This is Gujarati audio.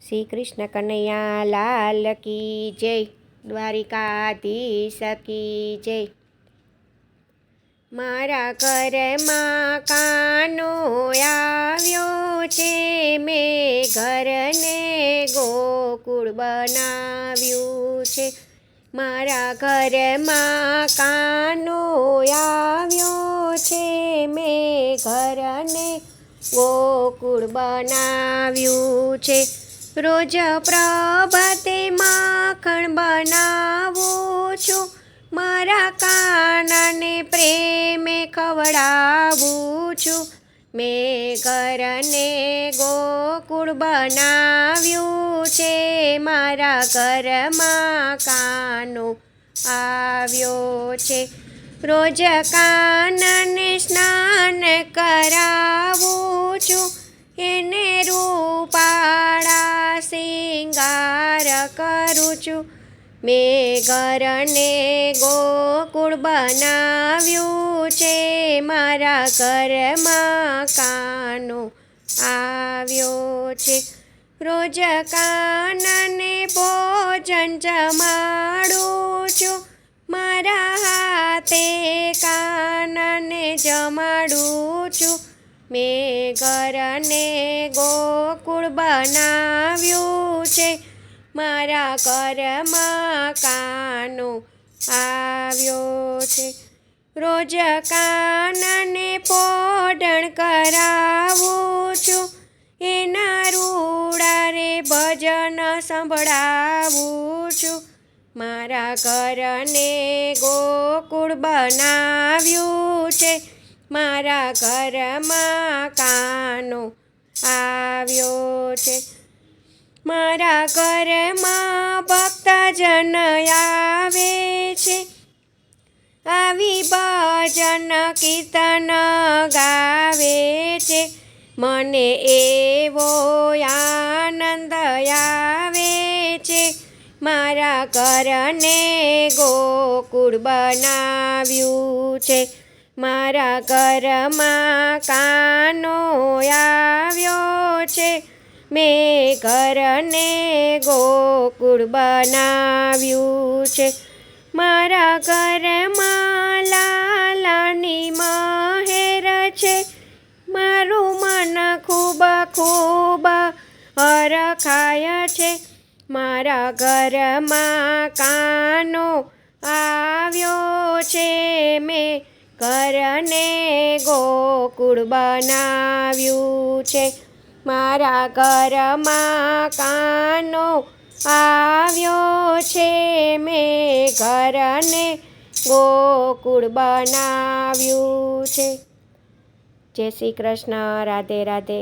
શ્રી કૃષ્ણ કનૈયા લાલ કી જય, દ્વારિકાધીશ કી જય। મારા ઘરમાં કાનો આવ્યો છે, મેં ઘરને ગોકુળ બનાવ્યું છે। મારા ઘરમાં કાનો આવ્યો છે, મેં ઘરને ગોકુળ બનાવ્યું છે। રોજ પ્રભાતે માખણ બનાવું છું, મારા કાનાને પ્રેમે ખવડાવું છું। મેં ઘરને ગોકુળ બનાવ્યું છે, મારા ઘરમાં કાનો આવ્યો છે। રોજ કાનાને સ્નાન કરાવું છું, એને રૂપાળા શિંગાર કરું છું। મેં ઘરને ગોકુળ બનાવ્યું છે, મારા ઘરમાં કાનો આવ્યો છે। રોજ કાનાને ભોજન જમાડું છું, મારા હાથે કાનાને જમાડું છું। મેં ઘરને ગોકુળ બનાવ્યું છે, મારા ઘરમાં કાનો આવ્યો છે। રોજ કાનાને પોઢણ કરાવું છું, એના રૂડા રે ભજન સંભળાવું છું। મારા ઘરને ગોકુળ બનાવ્યું છે, મારા ઘરમાં કાનો આવ્યો છે। મારા ઘરમાં ભક્તજન આવે છે, આવી ભજન કીર્તન ગાવે છે। મને એવો આનંદ આવે છે, મારા ઘરને ગોકુળ બનાવ્યું છે। મારા ઘરમાં કાનો આવ્યો છે, મેં ઘરને ગોકુળ બનાવ્યું છે। મારા ઘરમાં લાલાની મહેર છે, મારું મન ખૂબ ખૂબ હરખાય છે। મારા ઘરમાં કાનો આવ્યો છે, મેં ઘરને ગોકુળ બનાવ્યું છે। મારા ઘરમાં કાનો આવ્યો છે, મેં ઘરને ગોકુળ બનાવ્યું છે। જય શ્રી કૃષ્ણ, રાધે રાધે।